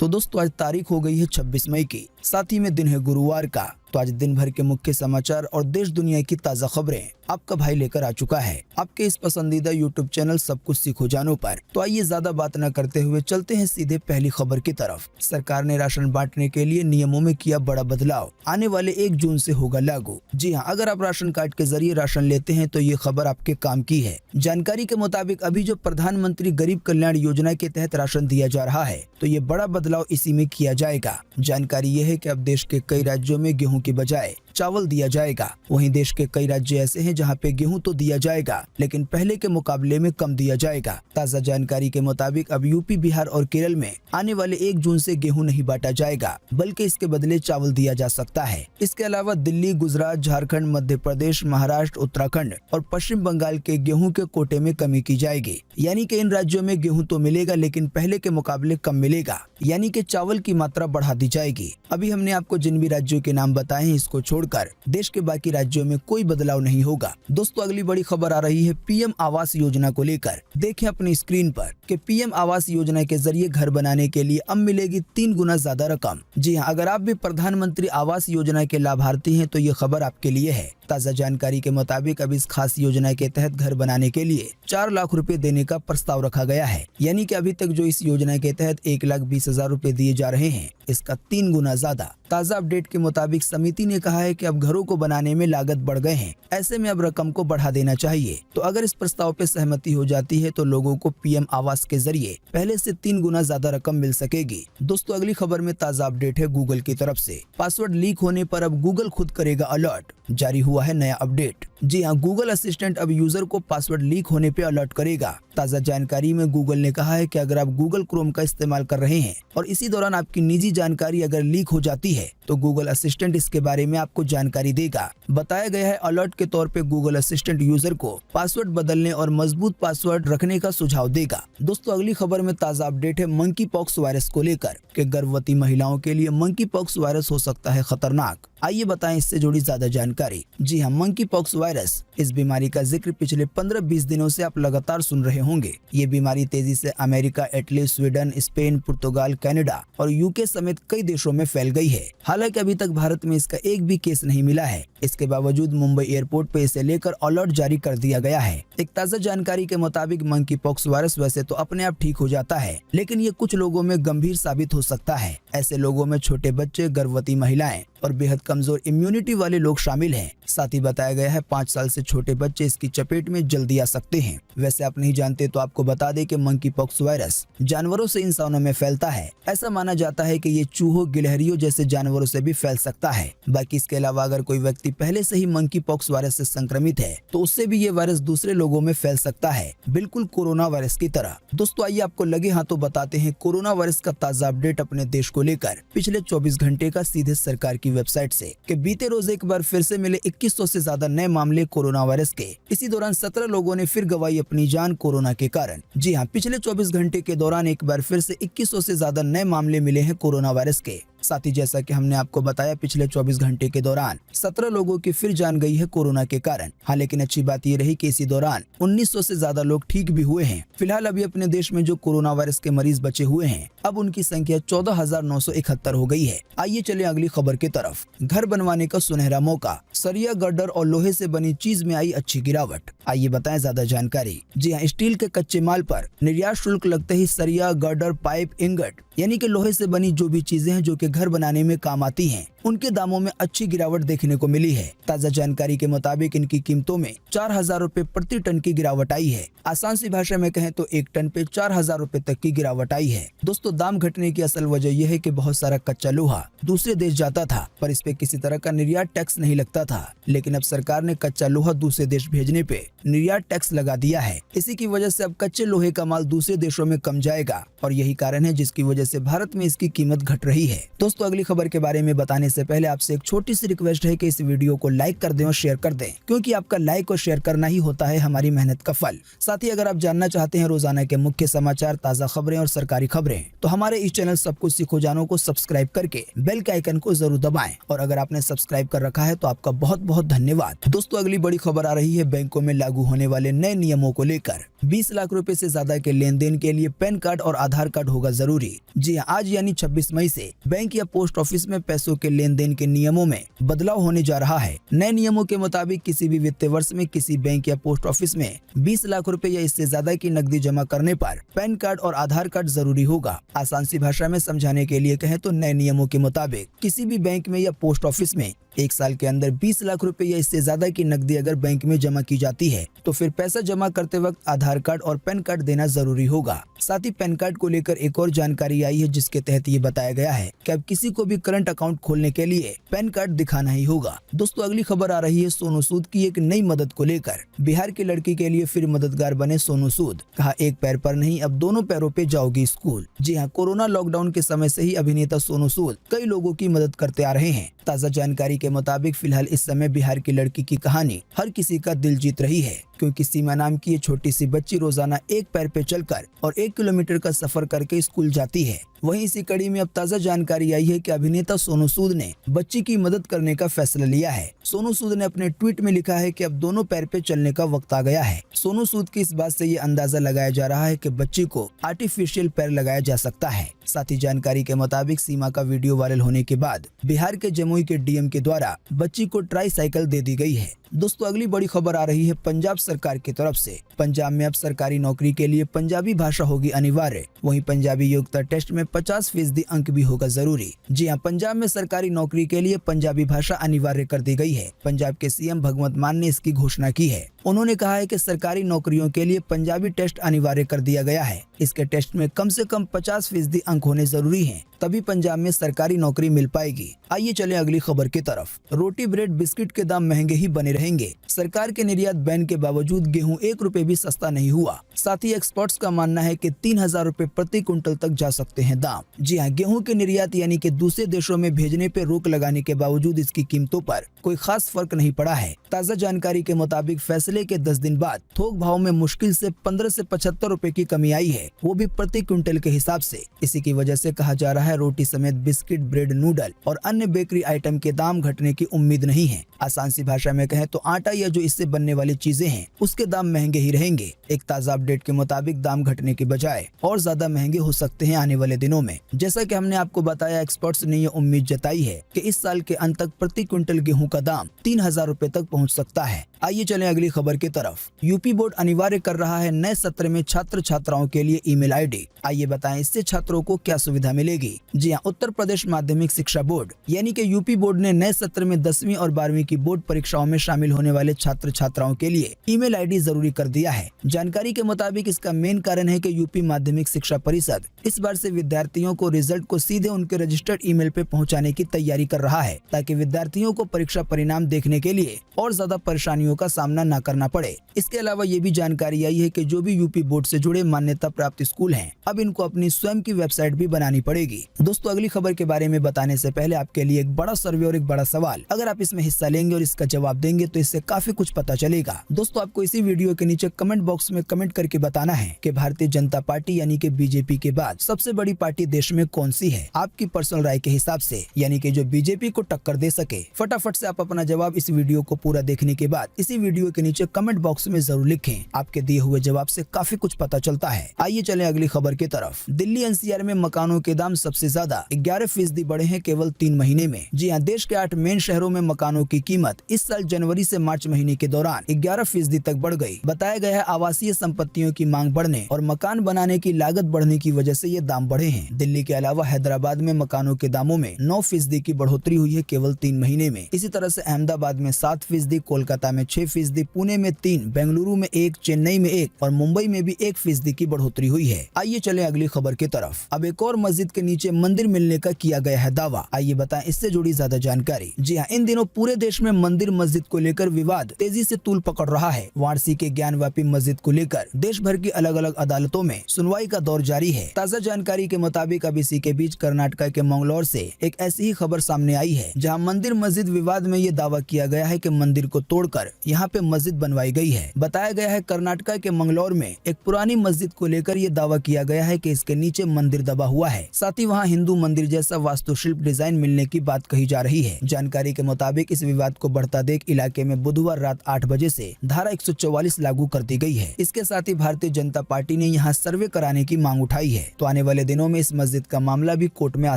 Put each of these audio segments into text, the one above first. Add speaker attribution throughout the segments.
Speaker 1: तो दोस्तों आज तारीख हो गई है 26 मई की, साथ ही में दिन है गुरुवार का। तो आज दिन भर के मुख्य समाचार और देश दुनिया की ताज़ा खबरें आपका भाई लेकर आ चुका है आपके इस पसंदीदा यूट्यूब चैनल सब कुछ सीखो जानो पर। तो आइए ज्यादा बात न करते हुए चलते हैं सीधे पहली खबर की तरफ। सरकार ने राशन बांटने के लिए नियमों में किया बड़ा बदलाव, आने वाले 1 जून से होगा लागू। जी हाँ, अगर आप राशन कार्ड के जरिए राशन लेते हैं तो ये खबर आपके काम की है। जानकारी के मुताबिक अभी जो प्रधानमंत्री गरीब कल्याण योजना के तहत राशन दिया जा रहा है तो ये बड़ा बदलाव इसी में किया जाएगा। जानकारी ये है कि अब देश के कई राज्यों में गेहूं के बजाय चावल दिया जाएगा। वहीं देश के कई राज्य ऐसे हैं जहां पे गेहूं तो दिया जाएगा लेकिन पहले के मुकाबले में कम दिया जाएगा। ताज़ा जानकारी के मुताबिक अब यूपी, बिहार और केरल में आने वाले 1 जून से गेहूं नहीं बांटा जाएगा बल्कि इसके बदले चावल दिया जा सकता है। इसके अलावा दिल्ली, गुजरात, झारखंड, मध्य प्रदेश, महाराष्ट्र, उत्तराखंड और पश्चिम बंगाल के गेहूं के कोटे में कमी की जाएगी। यानी कि इन राज्यों में गेहूं तो मिलेगा लेकिन पहले के मुकाबले कम मिलेगा, यानी कि चावल की मात्रा बढ़ा दी जाएगी। अभी हमने आपको जिन भी राज्यों के नाम बताए हैं इसको छोड़कर देश के बाकी राज्यों में कोई बदलाव नहीं होगा। दोस्तों अगली बड़ी खबर आ रही है पीएम आवास योजना को लेकर। देखें अपनी स्क्रीन पर कि पीएम आवास योजना के जरिए घर बनाने के लिए अब मिलेगी 3 गुना ज्यादा रकम। जी हाँ, अगर आप भी प्रधानमंत्री आवास योजना के लाभार्थी हैं तो ये खबर आपके लिए है। ताज़ा जानकारी के मुताबिक अब इस खास योजना के तहत घर बनाने के लिए 4 लाख रुपए देने का प्रस्ताव रखा गया है। यानी कि अभी तक जो इस योजना के तहत 1,20,000 रुपए दिए जा रहे हैं इसका 3 गुना ज्यादा। ताज़ा अपडेट के मुताबिक समिति ने कहा है कि अब घरों को बनाने में लागत बढ़ गए हैं, ऐसे में अब रकम को बढ़ा देना चाहिए। तो अगर इस प्रस्ताव पे सहमति हो जाती है तो लोगों को पीएम आवास के जरिए पहले से 3 गुना ज्यादा रकम मिल सकेगी। दोस्तों अगली खबर में ताज़ा अपडेट है गूगल की तरफ से। पासवर्ड लीक होने पर अब गूगल खुद करेगा अलर्ट, जारी हुआ है नया अपडेट। जी हाँ, गूगल असिस्टेंट अब यूजर को पासवर्ड लीक होने पे अलर्ट करेगा। ताज़ा जानकारी में गूगल ने कहा है कि अगर आप गूगल क्रोम का इस्तेमाल कर रहे हैं और इसी दौरान आपकी निजी जानकारी अगर लीक हो जाती है तो गूगल असिस्टेंट इसके बारे में आपको जानकारी देगा। बताया गया है अलर्ट के तौर पे गूगल असिस्टेंट यूजर को पासवर्ड बदलने और मजबूत पासवर्ड रखने का सुझाव देगा। दोस्तों अगली खबर में ताज़ा अपडेट है मंकी पॉक्स वायरस को लेकर कि गर्भवती महिलाओं के लिए मंकी पॉक्स वायरस हो सकता है खतरनाक। आइए बताएं इससे जुड़ी ज्यादा जानकारी। जी हाँ, मंकी पॉक्स वायरस, इस बीमारी का जिक्र पिछले 15-20 दिनों से आप लगातार सुन रहे होंगे। ये बीमारी तेजी से अमेरिका, इटली, स्वीडन, स्पेन, पुर्तगाल, कनाडा और यूके समेत कई देशों में फैल गई है। हालांकि अभी तक भारत में इसका एक भी केस नहीं मिला है। इसके बावजूद मुंबई एयरपोर्ट पे इसे लेकर अलर्ट जारी कर दिया गया है। एक ताज़ा जानकारी के मुताबिक मंकी पॉक्स वायरस वैसे तो अपने आप ठीक हो जाता है लेकिन ये कुछ लोगों में गंभीर साबित हो सकता है। ऐसे लोगों में छोटे बच्चे, गर्भवती महिलाएं और बेहद कमजोर इम्यूनिटी वाले लोग शामिल हैं। साथ ही बताया गया है 5 साल से छोटे बच्चे इसकी चपेट में जल्दी आ सकते हैं। वैसे आप नहीं जानते तो आपको बता दें कि मंकी पॉक्स वायरस जानवरों से इंसानों में फैलता है। ऐसा माना जाता है कि ये चूहों, गिलहरियों जैसे जानवरों से भी फैल सकता है। बाकी इसके अलावा अगर कोई व्यक्ति पहले से ही मंकी पॉक्स वायरस से संक्रमित है तो उससे भी ये वायरस दूसरे लोगों में फैल सकता है, बिल्कुल कोरोना वायरस की तरह। दोस्तों आइए आपको लगे हाथों बताते हैं कोरोना वायरस का ताज़ा अपडेट अपने देश को लेकर पिछले 24 घंटे का सीधे सरकार की वेबसाइट से कि बीते रोज एक बार फिर से मिले 2100 से ज्यादा नए मामले कोरोना वायरस के। इसी दौरान 17 लोगों ने फिर गंवाई अपनी जान कोरोना के कारण। जी हाँ, पिछले 24 घंटे के दौरान एक बार फिर से 2100 से ज्यादा नए मामले मिले हैं कोरोना वायरस के। साथ ही जैसा कि हमने आपको बताया पिछले 24 घंटे के दौरान 17 लोगों की फिर जान गई है कोरोना के कारण। हाँ, लेकिन अच्छी बात ये रही कि इसी दौरान 1900 से ज्यादा लोग ठीक भी हुए हैं। फिलहाल अभी अपने देश में जो कोरोना वायरस के मरीज बचे हुए हैं अब उनकी संख्या 14,971 हो गई है। आइए चले अगली खबर की तरफ। घर बनवाने का सुनहरा मौका, सरिया, गर्डर और लोहे से बनी चीज में आई अच्छी गिरावट। आइए बताएं ज्यादा जानकारी। जी हाँ, स्टील के कच्चे माल पर निर्यात शुल्क लगते ही सरिया, गर्डर, पाइप, इंगट यानी कि लोहे से बनी जो भी चीजें हैं जो कि घर बनाने में काम आती हैं उनके दामों में अच्छी गिरावट देखने को मिली है। ताज़ा जानकारी के मुताबिक इनकी कीमतों में 4,000 रुपए प्रति टन की गिरावट आई है। आसान सी भाषा में कहें तो 1 टन पे 4,000 रुपए तक की गिरावट आई है। दोस्तों दाम घटने की असल वजह यह है कि बहुत सारा कच्चा लोहा दूसरे देश जाता था पर इस पे किसी तरह का निर्यात टैक्स नहीं लगता था, लेकिन अब सरकार ने कच्चा लोहा दूसरे देश भेजने पे निर्यात टैक्स लगा दिया है। इसी की वजह से अब कच्चे लोहे का माल दूसरे देशों में कम जाएगा और यही कारण है जिसकी वजह से भारत में इसकी कीमत घट रही है। दोस्तों अगली खबर के बारे में बताने से पहले आपसे एक छोटी सी रिक्वेस्ट है कि इस वीडियो को लाइक कर दें और शेयर कर दें, क्योंकि आपका लाइक और शेयर करना ही होता है हमारी मेहनत का फल। साथ ही अगर आप जानना चाहते हैं रोजाना के मुख्य समाचार, ताज़ा खबरें और सरकारी खबरें, तो हमारे इस चैनल सब कुछ सीखो जानो को सब्सक्राइब करके बेल के आइकन को जरूर दबाएं। और अगर आपने सब्सक्राइब कर रखा है तो आपका बहुत बहुत धन्यवाद। दोस्तों, अगली बड़ी खबर आ रही है बैंकों में लागू होने वाले नए नियमों को लेकर। 20 लाख रुपए से ज्यादा के लेन देन के लिए पैन कार्ड और आधार कार्ड होगा जरूरी। जी हाँ, आज यानी 26 मई से बैंक या पोस्ट ऑफिस में पैसों के लेन देन के नियमों में बदलाव होने जा रहा है। नए नियमों के मुताबिक किसी भी वित्तीय वर्ष में किसी बैंक या पोस्ट ऑफिस में 20 लाख रुपए या इससे ज्यादा की नकदी जमा करने पर पैन कार्ड और आधार कार्ड जरूरी होगा। आसान सी भाषा में समझाने के लिए कहें तो नए नियमों के मुताबिक किसी भी बैंक में या पोस्ट ऑफिस में 1 साल के अंदर 20 लाख रुपए या इससे ज्यादा की नकदी अगर बैंक में जमा की जाती है तो फिर पैसा जमा करते वक्त आधार कार्ड और पैन कार्ड देना जरूरी होगा। साथ ही पैन कार्ड को लेकर एक और जानकारी आई है, जिसके तहत ये बताया गया है कि अब किसी को भी करंट अकाउंट खोलने के लिए पैन कार्ड दिखाना ही होगा। दोस्तों, अगली खबर आ रही है सोनू सूद की एक नई मदद को लेकर। बिहार की लड़की के लिए फिर मददगार बने सोनू सूद। कहा, एक पैर पर नहीं अब दोनों पैरों पे जाओगी स्कूल। जी हाँ, कोरोना लॉकडाउन के समय से ही अभिनेता सोनू सूद कई लोगों की मदद करते आ रहे हैं। ताज़ा जानकारी के मुताबिक फिलहाल इस समय बिहार की लड़की की कहानी हर किसी का दिल जीत रही है, क्योंकि सीमा नाम की ये छोटी सी बच्ची रोजाना एक पैर पे चलकर और 1 किलोमीटर का सफर करके स्कूल जाती है। वहीं इसी कड़ी में अब ताज़ा जानकारी आई है कि अभिनेता सोनू सूद ने बच्ची की मदद करने का फैसला लिया है। सोनू सूद ने अपने ट्वीट में लिखा है कि अब दोनों पैर पे चलने का वक्त आ गया है। सोनू सूद की इस बात से ये अंदाजा लगाया जा रहा है कि बच्ची को आर्टिफिशियल पैर लगाया जा सकता है। साथ ही जानकारी के मुताबिक सीमा का वीडियो वायरल होने के बाद बिहार के जमुई के डीएम के द्वारा बच्ची को ट्राईसाइकिल दे दी गई है। दोस्तों, अगली बड़ी खबर आ रही है पंजाब सरकार की तरफ से। पंजाब में अब सरकारी नौकरी के लिए पंजाबी भाषा होगी अनिवार्य। वहीं पंजाबी योग्यता टेस्ट में 50% अंक भी होगा जरूरी। जी हाँ, पंजाब में सरकारी नौकरी के लिए पंजाबी भाषा अनिवार्य कर दी गई है। पंजाब के सीएम भगवंत मान ने इसकी घोषणा की है। उन्होंने कहा है कि सरकारी नौकरियों के लिए पंजाबी टेस्ट अनिवार्य कर दिया गया है। इसके टेस्ट में कम से कम 50% अंक होने जरूरी हैं, तभी पंजाब में सरकारी नौकरी मिल पाएगी। आइए चलें अगली खबर की तरफ। रोटी, ब्रेड, बिस्किट के दाम महंगे ही बने रहेंगे। सरकार के निर्यात बैन के बावजूद गेहूं 1 रुपए भी सस्ता नहीं हुआ। साथ ही एक्सपर्ट्स का मानना है कि 3000 रुपए प्रति क्विंटल तक जा सकते हैं दाम। जी हाँ, गेहूं के निर्यात यानी कि दूसरे देशों में भेजने पे रोक लगाने के बावजूद इसकी कीमतों पर कोई खास फर्क नहीं पड़ा है। ताज़ा जानकारी के मुताबिक फैसले के 10 दिन बाद थोक भाव में मुश्किल से 15 से 75 रुपए की कमी आई है, वो भी प्रति क्विंटल के हिसाब से। इसी की वजह से कहा जा रहा है रोटी समेत बिस्किट, ब्रेड, नूडल और अन्य बेकरी आइटम के दाम घटने की उम्मीद नहीं है। आसान सी भाषा में कहें तो आटा या जो इससे बनने वाली चीजें हैं उसके दाम महंगे ही रहेंगे। एक ताज़ा अपडेट के मुताबिक दाम घटने के बजाय और ज्यादा महंगे हो सकते हैं आने वाले दिनों में। जैसा कि हमने आपको बताया, एक्सपर्ट्स ने ये उम्मीद जताई है कि इस साल के अंत तक प्रति क्विंटल गेहूं का दाम 3000 रुपए तक पहुंच सकता है। आइए चलें अगली खबर की तरफ। यूपी बोर्ड अनिवार्य कर रहा है नए सत्र में छात्र छात्राओं के लिए ईमेल आईडी। आइए बताएं इससे छात्रों को क्या सुविधा मिलेगी। जी हाँ, उत्तर प्रदेश माध्यमिक शिक्षा बोर्ड यानी कि यूपी बोर्ड ने नए सत्र में 10वीं और 12वीं की बोर्ड परीक्षाओं में शामिल होने वाले छात्र छात्राओं के लिए ईमेल आईडी जरूरी कर दिया है। जानकारी के मुताबिक इसका मेन कारण है कि यूपी माध्यमिक शिक्षा परिषद इस बार से विद्यार्थियों को रिजल्ट को सीधे उनके रजिस्टर्ड ईमेल पे पहुंचाने की तैयारी कर रहा है, ताकि विद्यार्थियों को परीक्षा परिणाम देखने के लिए और ज्यादा परेशानियों का सामना न करना पड़े। इसके अलावा ये भी जानकारी आई है कि जो भी यूपी बोर्ड से जुड़े मान्यता प्राप्त स्कूल हैं, अब इनको अपनी स्वयं की वेबसाइट भी बनानी पड़ेगी। दोस्तों, अगली खबर के बारे में बताने से पहले आपके लिए एक बड़ा सर्वे और एक बड़ा सवाल। अगर आप इसमें हिस्सा लेंगे और इसका जवाब देंगे तो इससे काफी कुछ पता चलेगा। दोस्तों, आपको इसी वीडियो के नीचे कमेंट बॉक्स में कमेंट करके बताना है कि भारतीय जनता पार्टी यानी कि बीजेपी के बाद सबसे बड़ी पार्टी देश में कौन सी है, आपकी पर्सनल राय के हिसाब से, यानी कि जो बीजेपी को टक्कर दे सके। फटाफट से आप अपना जवाब इस वीडियो को पूरा देखने के बाद इसी वीडियो के नीचे कमेंट बॉक्स में जरूर लिखें। आपके दिए हुए जवाब से काफी कुछ पता चलता है। आइए चलें अगली खबर की तरफ। दिल्ली एनसीआर में मकानों के दाम सबसे ज्यादा 11% बढ़े हैं केवल 3 महीने में। जी हाँ, देश के 8 मेन शहरों में मकानों की कीमत इस साल जनवरी से मार्च महीने के दौरान 11% तक बढ़ गई। बताया गया है आवासीय संपत्तियों की मांग बढ़ने और मकान बनाने की लागत बढ़ने की वजह से ये दाम बढ़े हैं। दिल्ली के अलावा हैदराबाद में मकानों के दामों में 9% की बढ़ोतरी हुई है केवल 3 महीने में। इसी तरह से अहमदाबाद में 7%, कोलकाता में 6%, पुणे में 3%, बेंगलुरु में 1%, चेन्नई में 1% और मुंबई में भी 1% की बढ़ोतरी हुई है। आइए चले अगली खबर की तरफ। अब एक और मस्जिद के नीचे मंदिर मिलने का किया गया है दावा। आइए बताएं इससे जुड़ी ज्यादा जानकारी। जी हाँ, इन दिनों पूरे देश देश में मंदिर मस्जिद को लेकर विवाद तेजी से तूल पकड़ रहा है। वाराणसी के ज्ञानवापी मस्जिद को लेकर देश भर की अलग अलग अदालतों में सुनवाई का दौर जारी है। ताज़ा जानकारी के मुताबिक अब इसी के बीच कर्नाटक के मंगलौर से एक ऐसी ही खबर सामने आई है, जहां मंदिर मस्जिद विवाद में ये दावा किया गया है कि मंदिर को तोड़कर यहां पे मस्जिद बनवाई गई है। बताया गया है कर्नाटक के मंगलौर में एक पुरानी मस्जिद को लेकर ये दावा किया गया है कि इसके नीचे मंदिर दबा हुआ है। साथ ही वहां हिंदू मंदिर जैसा वास्तुशिल्प डिजाइन मिलने की बात कही जा रही है। जानकारी के मुताबिक इस विवाद को बढ़ता देख इलाके में बुधवार रात 8 बजे से धारा 144 लागू कर दी गई है। इसके साथ ही भारतीय जनता पार्टी ने यहाँ सर्वे कराने की मांग उठाई है। तो आने वाले दिनों में इस मस्जिद का मामला भी कोर्ट में आ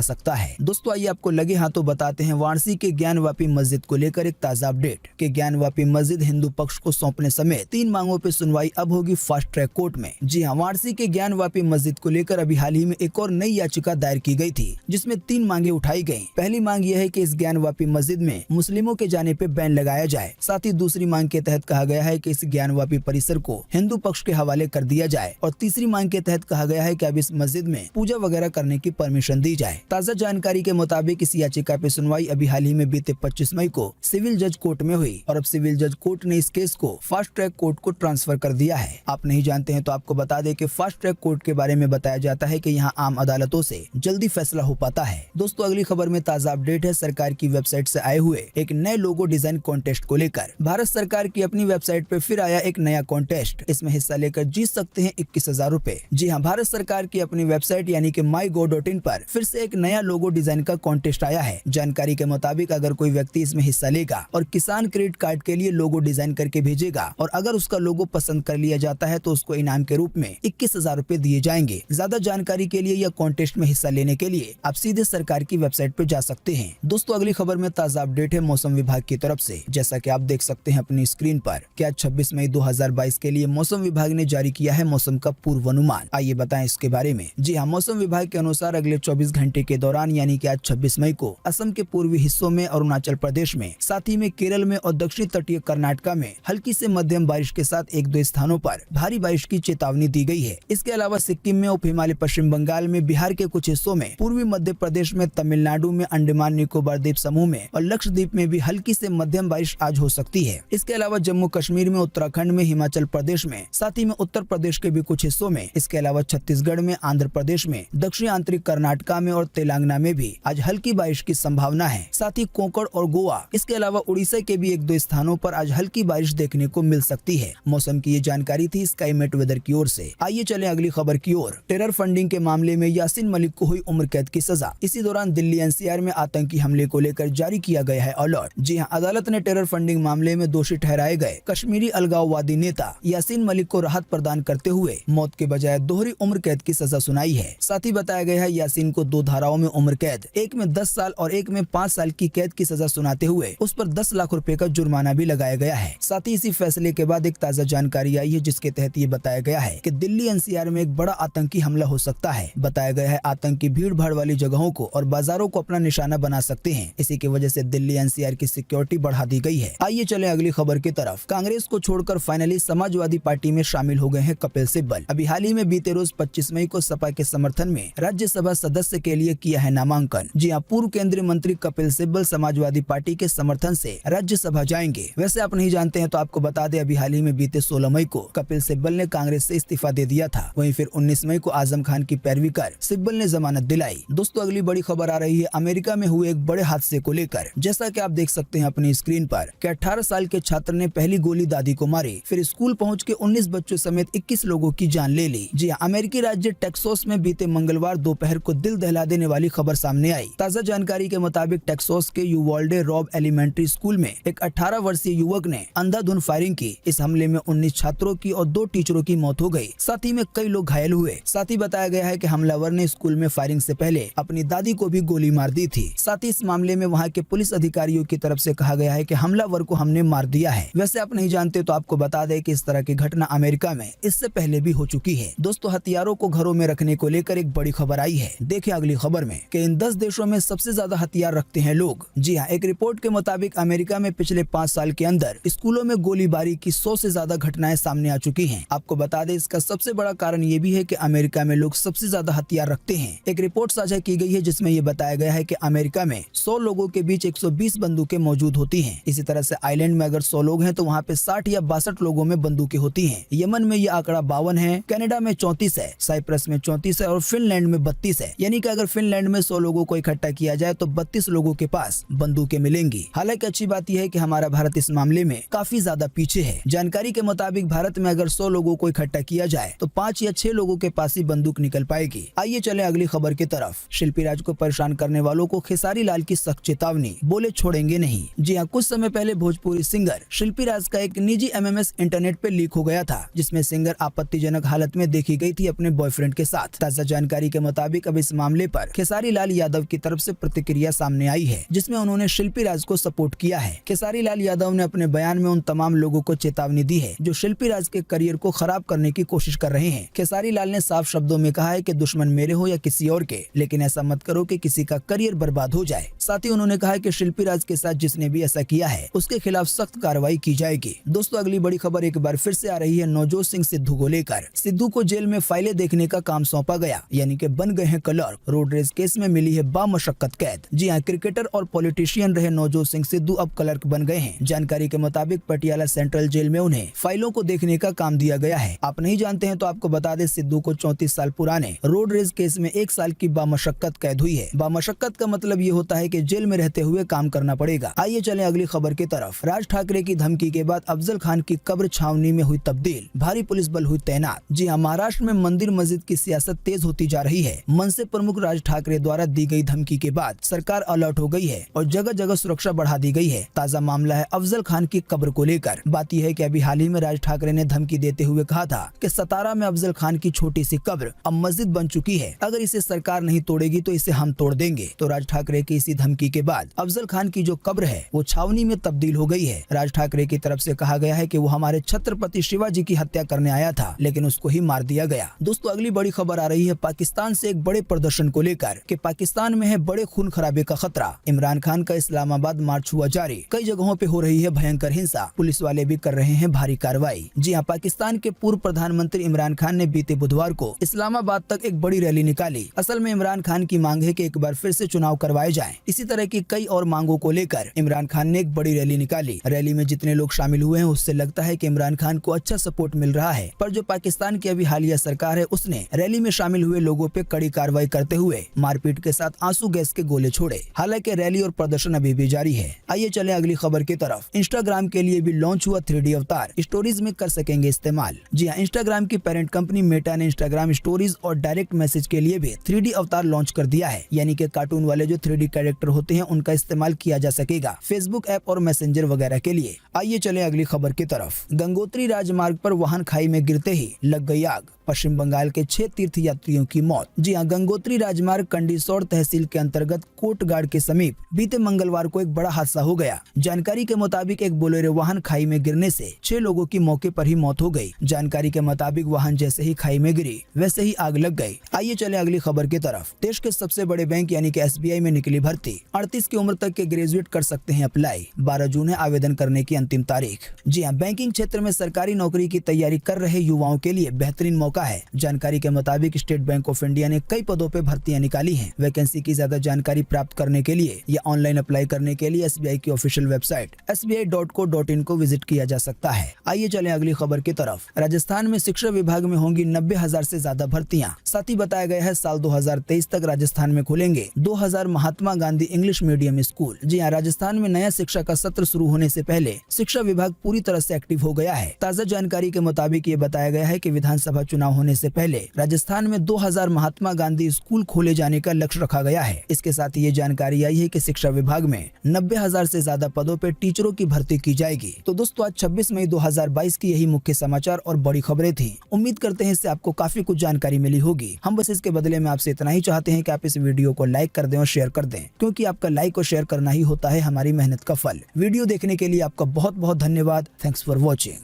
Speaker 1: सकता है। दोस्तों आइए आपको लगे हाथों बताते हैं वाराणसी के ज्ञानवापी मस्जिद को लेकर एक ताजा अपडेट कि ज्ञानवापी मस्जिद हिंदू पक्ष को सौंपने समेत 3 मांगों पे सुनवाई अब होगी फास्ट ट्रैक कोर्ट में। जी हाँ, वाराणसी के ज्ञानवापी मस्जिद को लेकर अभी हाल ही में एक और नई याचिका दायर की गई थी, जिसमें 3 मांगे उठाई गयी। पहली मांग यह है कि इस ज्ञानवापी मस्जिद में मुस्लिमों के जाने पे बैन लगाया जाए। साथ ही दूसरी मांग के तहत कहा गया है कि इस ज्ञानवापी परिसर को हिंदू पक्ष के हवाले कर दिया जाए। और तीसरी मांग के तहत कहा गया है कि अब इस मस्जिद में पूजा वगैरह करने की परमिशन दी जाए। ताज़ा जानकारी के मुताबिक इस याचिका पे सुनवाई अभी हाल ही में बीते 25 मई को सिविल जज कोर्ट में हुई और अब सिविल जज कोर्ट ने इस केस को फास्ट ट्रैक कोर्ट को ट्रांसफर कर दिया है। आप नहीं जानते हैं तो आपको बता दें कि फास्ट ट्रैक कोर्ट के बारे में बताया जाता है कि यहाँ आम अदालतों से जल्दी फैसला हो पाता है। दोस्तों अगली खबर में ताज़ा अपडेट है सरकार की वेबसाइट से आए हुए एक नए लोगो डिजाइन कॉन्टेस्ट को लेकर। भारत सरकार की अपनी वेबसाइट पे फिर आया एक नया कॉन्टेस्ट। इसमें हिस्सा लेकर जीत सकते हैं 21,000 रूपए। जी हाँ, भारत सरकार की अपनी वेबसाइट यानी कि mygov.in पर फिर से एक नया लोगो डिजाइन का कॉन्टेस्ट आया है। जानकारी के मुताबिक अगर कोई व्यक्ति इसमें हिस्सा लेगा और किसान क्रेडिट कार्ड के लिए लोगो डिजाइन करके भेजेगा और अगर उसका लोगो पसंद कर लिया जाता है तो उसको इनाम के रूप में 21,000 रूपए दिए जाएंगे। ज्यादा जानकारी के लिए या कॉन्टेस्ट में हिस्सा लेने के लिए आप सीधे सरकार की वेबसाइट पे जा सकते हैं। दोस्तों अगली खबर में ताज़ा अपडेट है मौसम विभाग की तरफ से। जैसा कि आप देख सकते हैं अपनी स्क्रीन पर कि आज 26 मई 2022 के लिए मौसम विभाग ने जारी किया है मौसम का पूर्वानुमान। आइए बताएं इसके बारे में। जी हाँ, मौसम विभाग के अनुसार अगले 24 घंटे के दौरान यानी कि आज 26 मई को असम के पूर्वी हिस्सों में, अरुणाचल प्रदेश में, साथ ही में केरल में और दक्षिणी तटीय कर्नाटक में हल्की से मध्यम बारिश के साथ 1-2 स्थानों पर भारी बारिश की चेतावनी दी गई है। इसके अलावा सिक्किम में, उप हिमालय पश्चिम बंगाल में, बिहार के कुछ हिस्सों में, पूर्वी मध्य प्रदेश में, तमिलनाडु में, अंडमान निकोबार द्वीप समूह में और लक्षद्वीप में भी हल्की से मध्यम बारिश आज हो सकती है। इसके अलावा जम्मू कश्मीर में, उत्तराखंड में, हिमाचल प्रदेश में, साथ ही में उत्तर प्रदेश के भी कुछ हिस्सों में, इसके अलावा छत्तीसगढ़ में, आंध्र प्रदेश में, दक्षिणी आंतरिक कर्नाटक में और तेलंगाना में भी आज हल्की बारिश की संभावना है। साथ ही कोंकण और गोवा, इसके अलावा उड़ीसा के भी 1-2 स्थानों पर आज हल्की बारिश देखने को मिल सकती है। मौसम की ये जानकारी थी स्काईमेट वेदर की ओर से। आइए चले अगली खबर की ओर। टेरर फंडिंग के मामले में यासीन मलिक को हुई उम्र कैद की सजा। इसी दौरान दिल्ली एनसीआर में आतंकी हमले को लेकर जारी किया गया है अलर्ट। जी हाँ, अदालत ने टेरर फंडिंग मामले में दोषी ठहराए गए कश्मीरी अलगाववादी नेता यासीन मलिक को राहत प्रदान करते हुए मौत के बजाय दोहरी उम्र कैद की सजा सुनाई है। साथ ही बताया गया है यासीन को 2 धाराओं में उम्र कैद, एक में 10 साल और एक में 5 साल की कैद की सजा सुनाते हुए उस पर 10 लाख रुपए का जुर्माना भी लगाया गया है। साथ ही इसी फैसले के बाद एक ताज़ा जानकारी आई है जिसके तहत ये बताया गया है कि दिल्ली एनसीआर में एक बड़ा आतंकी हमला हो सकता है। बताया गया है आतंकी भीड़ भाड़ वाली जगहों को और बाजारों को अपना निशाना बना सकते हैं। इसी की वजह से दिल्ली एनसीआर की सिक्योरिटी बढ़ा दी गई है। आइए चले अगली खबर की तरफ। कांग्रेस को छोड़कर फाइनली समाजवादी पार्टी में शामिल हो गए हैं कपिल सिब्बल। अभी हाल ही में बीते रोज 25 मई को सपा के समर्थन में राज्यसभा सदस्य के लिए किया है नामांकन। जी हाँ, पूर्व केंद्रीय मंत्री कपिल सिब्बल समाजवादी पार्टी के समर्थन से राज्यसभा जाएंगे। वैसे आप नहीं जानते हैं तो आपको बता दें अभी हाल ही में बीते 16 मई को कपिल सिब्बल ने कांग्रेस से इस्तीफा दे दिया था। वहीं फिर 19 मई को आजम खान की पैरवी कर सिब्बल ने जमानत दिलाई। दोस्तों अगली बड़ी खबर आ रही है अमेरिका में हुए एक बड़े हादसे को लेकर। जैसा कि आप देख सकते हैं अपनी स्क्रीन पर कि 18 साल के छात्र ने पहली गोली दादी को मारी, फिर स्कूल पहुंच के 19 बच्चों समेत 21 लोगों की जान ले ली। जी हाँ, अमेरिकी राज्य टेक्सास में बीते मंगलवार दोपहर को दिल दहला देने वाली खबर सामने आई। ताज़ा जानकारी के मुताबिक टेक्सास के यूवाल्डे रॉब एलिमेंट्री स्कूल में एक 18 वर्षीय युवक ने अंधाधुंध फायरिंग की। इस हमले में 19 छात्रों की और 2 टीचरों की मौत हो गई। साथ ही में कई लोग घायल हुए। साथ ही बताया गया है कि हमलावर ने स्कूल में फायरिंग से पहले अपनी दादी को भी गोली मार दी थी। साथ ही इस मामले में वहाँ के पुलिस अधिकारियों की तरफ से कहा गया है कि हमलावर को हमने मार दिया है। वैसे आप नहीं जानते तो आपको बता दें कि इस तरह की घटना अमेरिका में इससे पहले भी हो चुकी है। दोस्तों हथियारों को घरों में रखने को लेकर एक बड़ी खबर आई है। देखिए अगली खबर में कि इन 10 देशों में सबसे ज्यादा हथियार रखते हैं लोग। जी हाँ, एक रिपोर्ट के मुताबिक अमेरिका में पिछले 5 साल के अंदर स्कूलों में गोलीबारी की 100 से ज्यादा घटनाएं सामने आ चुकी हैं। आपको बता दें इसका सबसे बड़ा कारण ये भी है कि अमेरिका में लोग सबसे ज्यादा हथियार रखते हैं। एक रिपोर्ट साझा की गई है जिसमें ये बताया गया है कि अमेरिका में 100 लोगों के बीच 120 बंदूकें मौजूद होती हैं। इसी तरह से आइलैंड में अगर 100 लोग हैं तो वहाँ पे 60 या 62 लोगों में बंदूकें होती हैं। यमन में ये आंकड़ा 52 है, कनाडा में 34 है, साइप्रस में 34 है और फिनलैंड में 32 है। यानी कि अगर फिनलैंड में 100 लोगों को इकट्ठा किया जाए तो 32 लोगों के पास बंदूकें मिलेंगी। हालांकि अच्छी बात यह है कि हमारा भारत इस मामले में काफी ज्यादा पीछे है। जानकारी के मुताबिक भारत में अगर 100 लोगों को इकट्ठा किया जाए तो 5 या 6 लोगों के पास ही बंदूक निकल पाएगी। आइए चले अगली खबर की तरफ। शिल्पी राज को परेशान करने वालों को खेसारी लाल की सख्त चेतावनी, बोले छोड़ेंगे नहीं। जी हाँ, कुछ समय पहले भोजपुरी सिंगर शिल्पी राज का एक निजी MMS इंटरनेट पे लीक हो गया था, जिसमें सिंगर आपत्तिजनक हालत में देखी गई थी अपने बॉयफ्रेंड के साथ। ताजा जानकारी के मुताबिक अब इस मामले पर खेसारी लाल यादव की तरफ से प्रतिक्रिया सामने आई है, जिसमें उन्होंने शिल्पी राज को सपोर्ट किया है। खेसारी लाल यादव ने अपने बयान में उन तमाम लोगों को चेतावनी दी है जो शिल्पी राज के करियर को खराब करने की कोशिश कर रहे हैं। खेसारी लाल ने साफ शब्दों में कहा है कि दुश्मन मेरे हो या किसी और के, लेकिन ऐसा मत करो कि किसी का करियर बर्बाद हो जाए। साथ ही उन्होंने कहा है कि शिल्पी राज के साथ जिसने भी ऐसा किया है उसके खिलाफ सख्त कार्रवाई की जाएगी। दोस्तों, अगली बड़ी खबर एक बार फिर से आ रही है नवजोत सिंह सिद्धू को लेकर। सिद्धू को जेल में फाइलें देखने का काम सौंपा गया, यानी कि बन गए हैं क्लर्क। रोड रेस केस में मिली है बामशक्कत कैद। जी हाँ, क्रिकेटर और पॉलिटिशियन रहे नवजोत सिंह सिद्धू अब क्लर्क बन गए हैं। जानकारी के मुताबिक पटियाला सेंट्रल जेल में उन्हें फाइलों को देखने का काम दिया गया है। आप नहीं जानते हैं तो आपको बता दें, सिद्धू को 34 साल पुराने रोड रेस केस में 1 साल की बामशक्कत कैद हुई है। बामशक्कत का मतलब ये होता है कि जेल में रहते हुए काम करना पड़ेगा। आइए चलें अगली खबर की तरफ। राज ठाकरे की धमकी के बाद अफजल खान की कब्र छावनी में हुई तब्दील, भारी पुलिस बल हुई तैनात। जी हाँ, महाराष्ट्र में मंदिर मस्जिद की सियासत तेज होती जा रही है। मनसे प्रमुख राज ठाकरे द्वारा दी गई धमकी के बाद सरकार अलर्ट हो गई है और जगह जगह सुरक्षा बढ़ा दी गई है। ताजा मामला है अफजल खान की कब्र को लेकर। बात यह है कि अभी हाल ही में राज ठाकरे ने धमकी देते हुए कहा था कि सतारा में अफजल खान की छोटी सी कब्र अब मस्जिद बन चुकी है, अगर इसे सरकार नहीं तोड़ेगी तो इसे हम तोड़ देंगे। तो राज ठाकरे की इसी धमकी के बाद अफजल खान की जो कब्र है वो छावनी में तब्दील हो गई है। राज ठाकरे की तरफ से कहा गया है कि वो हमारे छत्रपति शिवाजी की हत्या करने आया था, लेकिन उसको ही मार दिया गया। दोस्तों, अगली बड़ी खबर आ रही है पाकिस्तान से एक बड़े प्रदर्शन को लेकर कि पाकिस्तान में है बड़े खून खराबे का खतरा। इमरान खान का इस्लामाबाद मार्च हुआ जारी, कई जगहों पे हो रही है भयंकर हिंसा, पुलिस वाले भी कर रहे हैं भारी कार्रवाई। जी हाँ, पाकिस्तान के पूर्व प्रधानमंत्री इमरान खान ने बीते बुधवार को इस्लामाबाद तक एक बड़ी रैली निकाली। असल में इमरान खान की मांग है कि एक बार फिर से चुनाव करवाए जाएं। इसी तरह की कई और मांगों को लेकर इमरान खान ने एक बड़ी रैली निकाली। रैली में जितने लोग शामिल हुए हैं उससे लगता है कि इमरान खान को अच्छा सपोर्ट मिल रहा है, पर जो पाकिस्तान की अभी हालिया सरकार है उसने रैली में शामिल हुए लोगों पे कड़ी कार्रवाई करते हुए मारपीट के साथ आंसू गैस के गोले छोड़े। हालांकि रैली और प्रदर्शन अभी भी जारी है। आइए चले अगली खबर की तरफ। इंस्टाग्राम के लिए भी लॉन्च हुआ 3D अवतार, स्टोरीज में कर सकेंगे इस्तेमाल। जी हाँ, इंस्टाग्राम की पेरेंट कंपनी मेटा ने इंस्टाग्राम स्टोरीज और डायरेक्ट मैसेज के लिए भी 3D अवतार लॉन्च कर दिया है, यानी कि कार्टून वाले जो 3D कैरेक्टर होते हैं उनका इस्तेमाल किया जा सकेगा फेसबुक ऐप और मैसेंजर वगैरह के लिए। आइए चले अगली खबर की तरफ। गंगोत्री राजमार्ग पर वाहन खाई में गिरते ही लग गई आग, पश्चिम बंगाल के 6 तीर्थ यात्रियों की मौत। जी हाँ, गंगोत्री राजमार्ग कंडीसौर तहसील के अंतर्गत कोटगाड़ के समीप बीते मंगलवार को एक बड़ा हादसा हो गया। जानकारी के मुताबिक एक बोलेरो वाहन खाई में गिरने से 6 लोगों की मौके पर ही मौत हो गई। जानकारी के मुताबिक वाहन जैसे ही खाई में गिरी वैसे ही आग लग गई। आइए चले अगली खबर की तरफ। देश के सबसे बड़े बैंक यानी कि SBI में निकली भर्ती, 38 की उम्र तक के ग्रेजुएट कर सकते हैं अप्लाई। 12 जून है आवेदन करने की अंतिम तारीख। जी हाँ, बैंकिंग क्षेत्र में सरकारी नौकरी की तैयारी कर रहे युवाओं के लिए बेहतरीन मौका है। जानकारी के मुताबिक स्टेट बैंक ऑफ इंडिया ने कई पदों पे भर्तियां निकाली हैं। वैकेंसी की ज्यादा जानकारी प्राप्त करने के लिए या ऑनलाइन अप्लाई करने के लिए SBI की ऑफिशियल वेबसाइट sbi.co.in को विजिट किया जा सकता है। आइए चलें अगली खबर की तरफ। राजस्थान में शिक्षा विभाग में होंगी 90,000 से ज्यादा भर्तियां। साथ ही बताया गया है साल 2023 तक राजस्थान में खुलेंगे 2000 Mahatma Gandhi English medium school. जी हाँ, राजस्थान में नया शिक्षा का सत्र शुरू होने से पहले शिक्षा विभाग पूरी तरह से एक्टिव हो गया है। ताजा जानकारी के मुताबिक ये बताया गया है कि विधानसभा चुनाव होने से पहले राजस्थान में 2000 महात्मा गांधी स्कूल खोले जाने का लक्ष्य रखा गया है। इसके साथ ये जानकारी आई है कि शिक्षा विभाग में 90,000 से ज्यादा पदों पर टीचरों की भर्ती की जाएगी। तो दोस्तों, आज 26 मई 2022 की यही मुख्य समाचार और बड़ी खबरें थी। उम्मीद करते हैं इससे आपको काफी कुछ जानकारी मिली होगी। हम बस इसके बदले में आपसे इतना ही चाहते हैं कि आप इस वीडियो को लाइक कर दें और शेयर कर दें, क्योंकि आपका लाइक और शेयर करना ही होता है हमारी मेहनत का फल। वीडियो देखने के लिए आपका बहुत बहुत धन्यवाद। Thanks for watching.